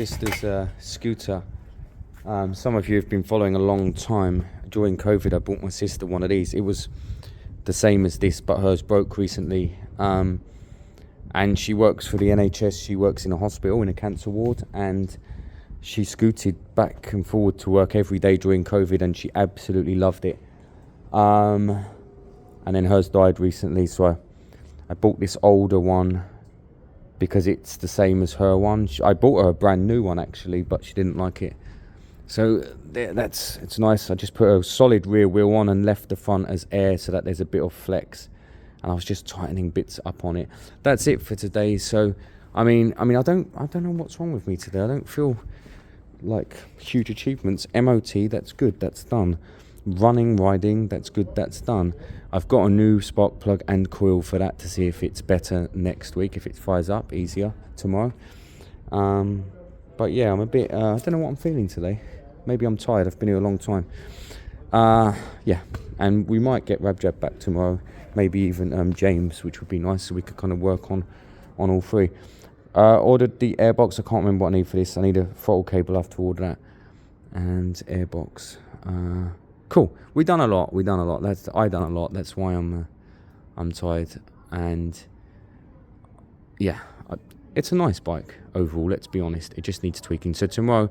sister's scooter. Some of you have been following a long time. During COVID, I bought my sister one of these. It was the same as this, but hers broke recently. And she works for the NHS. She works in a hospital, in a cancer ward, and she scooted back and forward to work every day during COVID, and she absolutely loved it. And then hers died recently, so I bought this older one because it's the same as her one. I bought her a brand new one actually, but she didn't like it. So it's nice. I just put a solid rear wheel on and left the front as air so that there's a bit of flex. And I was just tightening bits up on it. That's it for today. So I mean, I don't know what's wrong with me today. I don't feel like huge achievements. MOT, that's good, that's done. Riding, that's good, that's done. I've got a new spark plug and coil for that to see if it's better next week, if it fires up easier tomorrow. But yeah, I'm a bit, I don't know what I'm feeling today. Maybe I'm tired, I've been here a long time. Yeah, and we might get Rabjab back tomorrow. Maybe even James, which would be nice, so we could kind of work on all three. Ordered the airbox. I can't remember what I need for this. I need a throttle cable. I have to order that. And airbox. Cool. I done a lot. I done a lot. That's why I'm tired. And yeah, it's a nice bike overall. Let's be honest. It just needs tweaking. So tomorrow,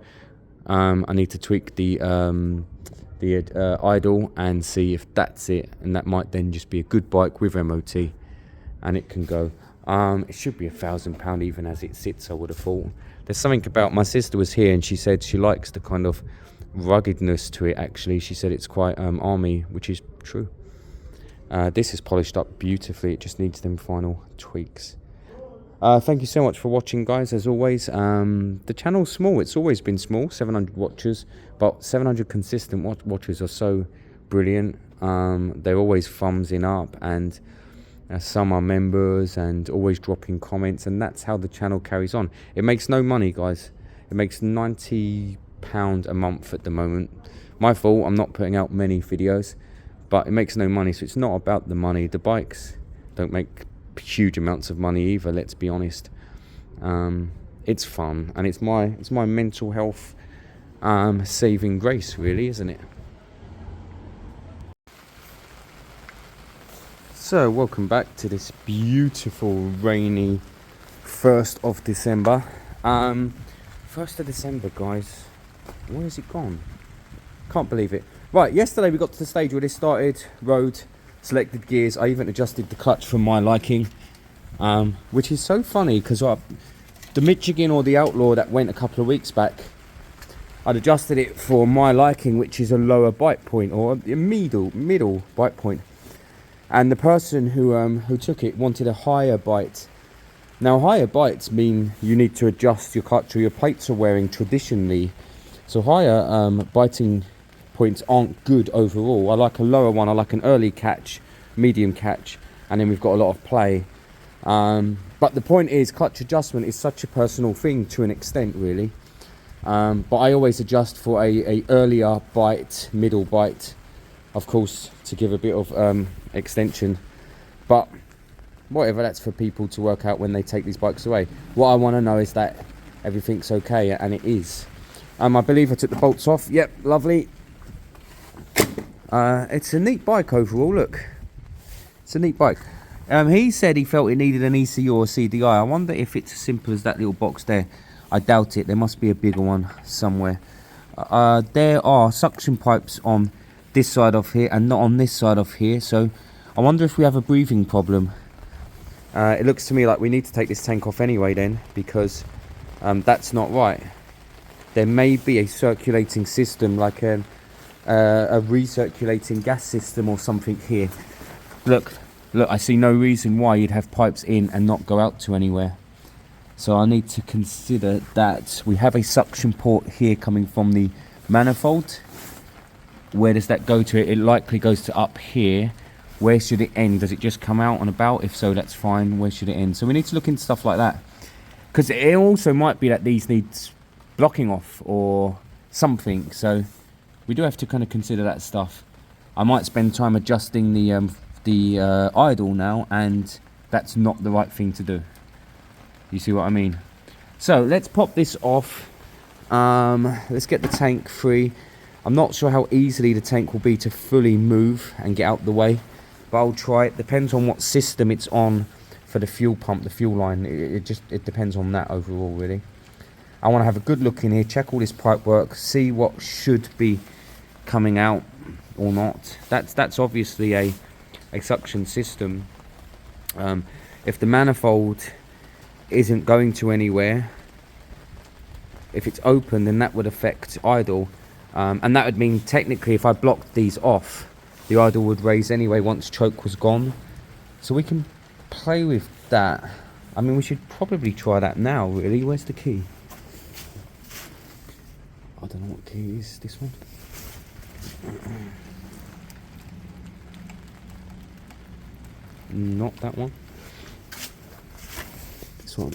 I need to tweak the idle and see if that's it. And that might then just be a good bike with MOT, and it can go. It should be £1,000 even as it sits, I would have thought. There's something about, my sister was here and she said she likes the kind of ruggedness to it actually. She said it's quite army, which is true. This is polished up beautifully. It just needs them final tweaks. Thank you so much for watching, guys. As always, the channel's small. It's always been small, 700 watchers, but 700 consistent watchers are so brilliant. They're always thumbsing up, and some are members and always dropping comments, and that's how the channel carries on. It makes no money, guys. It makes £90 a month at the moment. My fault, I'm not putting out many videos, but it makes no money, so it's not about the money. The bikes don't make huge amounts of money either, let's be honest. It's fun, and it's my mental health saving grace, really, isn't it? So welcome back to this beautiful rainy 1st of December. 1st of December, guys. Where has it gone? Can't believe it. Right, yesterday we got to the stage where this started, rode, selected gears. I even adjusted the clutch for my liking, which is so funny because the Michigan or the Outlaw that went a couple of weeks back, I'd adjusted it for my liking, which is a lower bite point or a middle bite point. And the person who took it wanted a higher bite. Now, higher bites mean you need to adjust your clutch or your plates are wearing traditionally. So higher biting points aren't good overall. I like a lower one. I like an early catch, medium catch, and then we've got a lot of play. But the point is, clutch adjustment is such a personal thing to an extent, really. But I always adjust for a earlier bite, middle bite, of course, to give a bit of extension. But whatever, that's for people to work out when they take these bikes away. What I want to know is that everything's okay, and it is. I believe I took the bolts off. Yep, lovely. It's a neat bike overall, look. It's a neat bike. He said he felt it needed an ECU or a CDI. I wonder if it's as simple as that little box there. I doubt it. There must be a bigger one somewhere. There are suction pipes on this side of here and not on this side of here, so I wonder if we have a breathing problem. It looks to me like we need to take this tank off anyway then, because that's not right. There may be a circulating system, like a recirculating gas system or something here. Look, I see no reason why you'd have pipes in and not go out to anywhere. So I need to consider that. We have a suction port here coming from the manifold. Where does that go to? It likely goes to up here. Where should it end? Does it just come out and about? If so, that's fine. Where should it end? So we need to look into stuff like that, because it also might be that these needs blocking off or something. So we do have to kind of consider that stuff. I might spend time adjusting the idle now, and that's not the right thing to do. You see what I mean? So let's pop this off. Let's get the tank free. I'm not sure how easily the tank will be to fully move and get out the way, but I'll try it. Depends on what system it's on for the fuel pump, the fuel line. It depends on that overall, really. I want to have a good look in here, check all this pipe work, see what should be coming out or not. That's obviously a suction system. If the manifold isn't going to anywhere, if it's open, then that would affect idle, and that would mean technically if I blocked these off, the idle would raise anyway once choke was gone. So we can play with that. I mean, we should probably try that now, really. Where's the key? I don't know what key is. This one? Not that one. This one.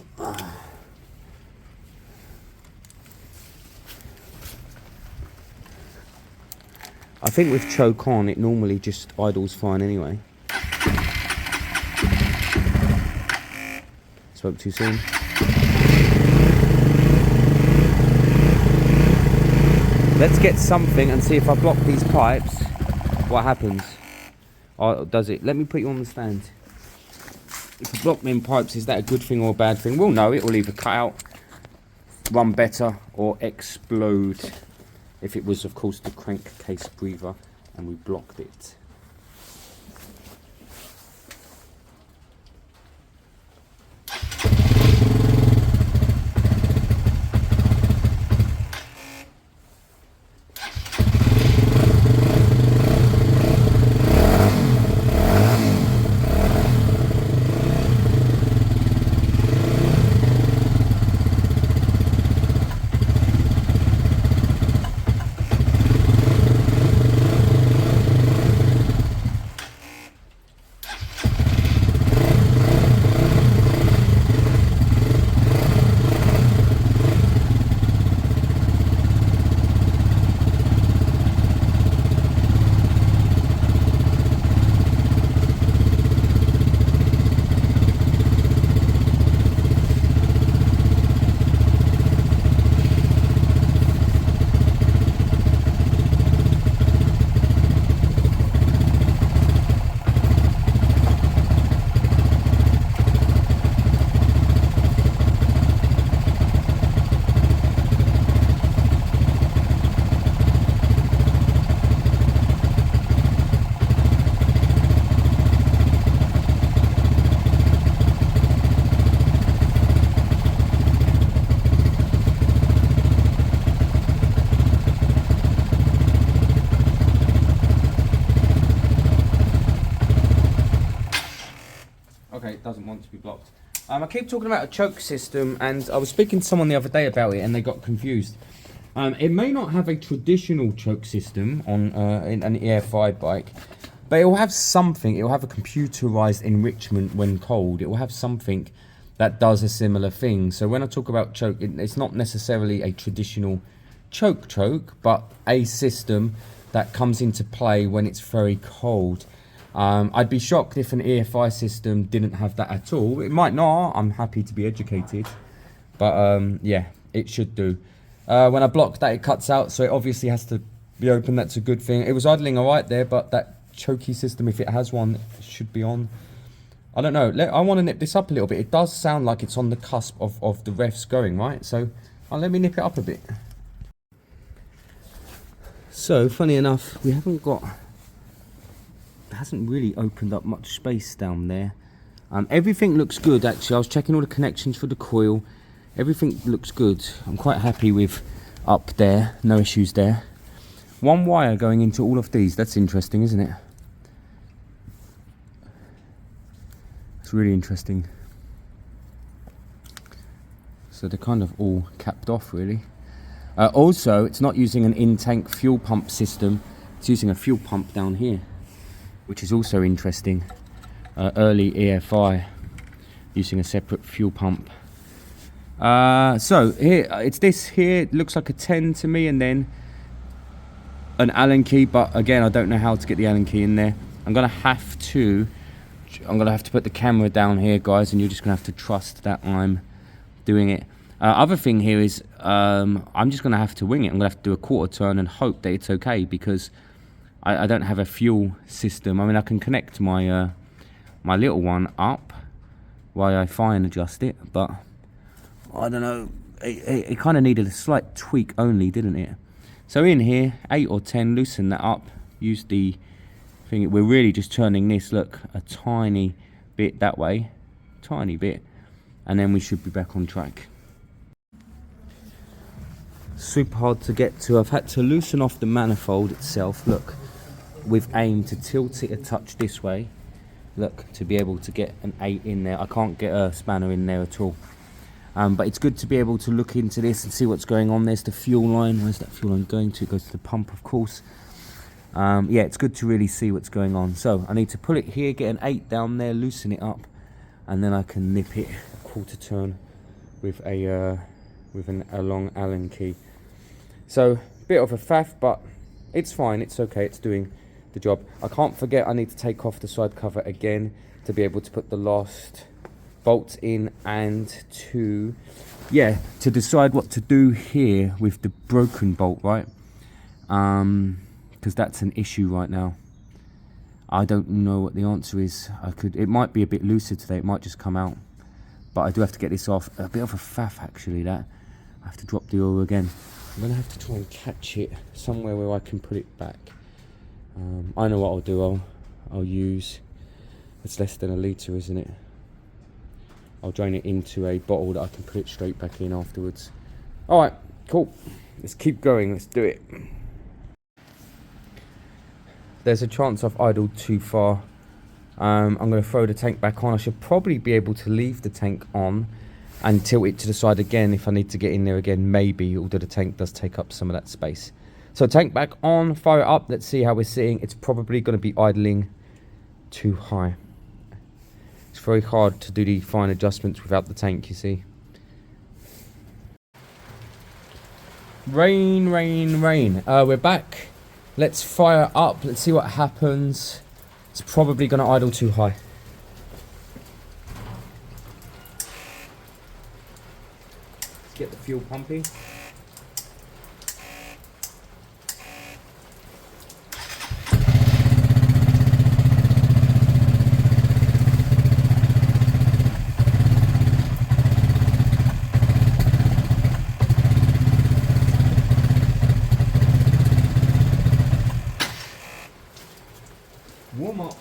I think with choke on, it normally just idles fine anyway. Spoke too soon. Let's get something and see if I block these pipes, what happens. Oh, does it? Let me put you on the stand. If I block them pipes, is that a good thing or a bad thing? We'll know. It will either cut out, run better, or explode. If it was, of course, the crankcase breather and we blocked it. Doesn't want to be blocked. I keep talking about a choke system, and I was speaking to someone the other day about it and they got confused. It may not have a traditional choke system on in an EFI bike, but it will have something. It will have a computerized enrichment when cold. It will have something that does a similar thing. So when I talk about choke, it's not necessarily a traditional choke, but a system that comes into play when it's very cold. I'd be shocked if an EFI system didn't have that at all. It might not. I'm happy to be educated. But yeah, it should do. When I block that, it cuts out, so it obviously has to be open. That's a good thing. It was idling all right there, but that chokey system, if it has one, should be on. I don't know. I want to nip this up a little bit. It does sound like it's on the cusp of the refs going, right? So let me nip it up a bit. So, funny enough, we haven't got... It hasn't really opened up much space down there. Everything looks good, actually. I was checking all the connections for the coil. Everything looks good. I'm quite happy with up there. No issues there. One wire going into all of these. That's interesting, isn't it? It's really interesting. So they're kind of all capped off, really. Also, it's not using an in-tank fuel pump system. It's using a fuel pump down here, which is also interesting. Early EFI using a separate fuel pump. So here, it's this here. It looks like a 10 to me, and then an Allen key. But again, I don't know how to get the Allen key in there. I'm gonna have to put the camera down here, guys, and you're just gonna have to trust that I'm doing it. Other thing here is I'm just going to have to wing it. I'm going to have to do a quarter turn and hope that it's okay, because I don't have a fuel system. I mean, I can connect my my little one up while I fine adjust it, but I don't know. It kind of needed a slight tweak only, didn't it? So in here, 8 or 10, loosen that up. Use the thing. We're really just turning this, look, a tiny bit that way, tiny bit, and then we should be back on track. Super hard to get to. I've had to loosen off the manifold itself, look, with aim to tilt it a touch this way, look, to be able to get an 8 in there. I can't get a spanner in there at all. But it's good to be able to look into this and see what's going on. There's the fuel line. Where's that fuel line going to? It goes to the pump, of course. Yeah, it's good to really see what's going on. So I need to pull it here, get an 8 down there, loosen it up, and then I can nip it a quarter turn with a long Allen key. So bit of a faff, but it's fine. It's okay. It's doing the job. I can't forget I need to take off the side cover again to be able to put the last bolts in, and to decide what to do here with the broken bolt, right? Because that's an issue right now. I don't know what the answer is. It might be a bit looser today, it might just come out, but I do have to get this off. A bit of a faff actually, that I have to drop the oil again. I'm gonna have to try and catch it somewhere where I can put it back. I know what I'll do. I'll use, it's less than a litre, isn't it? I'll drain it into a bottle that I can put it straight back in afterwards. Alright, cool. Let's keep going, let's do it. There's a chance I've idled too far. I'm going to throw the tank back on. I should probably be able to leave the tank on and tilt it to the side again if I need to get in there again, maybe, although the tank does take up some of that space. So tank back on, fire it up, let's see how we're sitting. It's probably going to be idling too high. It's very hard to do the fine adjustments without the tank, you see. Rain, rain, rain. We're back. Let's fire up. Let's see what happens. It's probably going to idle too high. Let's get the fuel pumping. Warm up.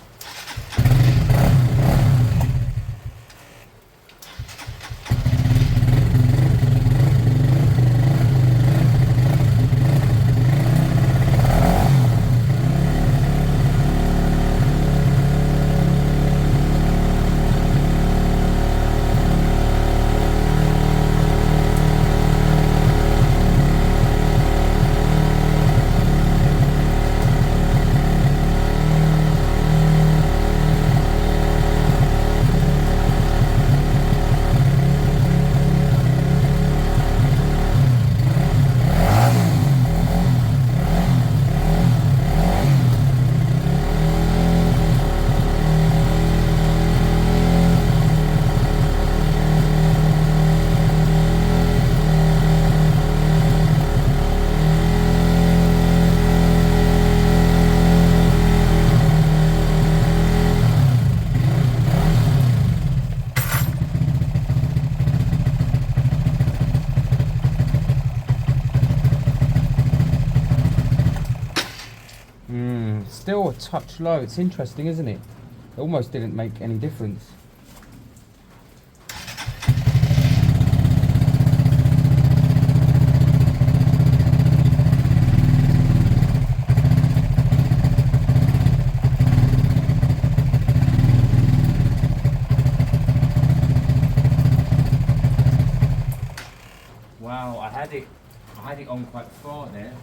Still a touch low. It's interesting, isn't it? It almost didn't make any difference. Wow, I had it on quite far there.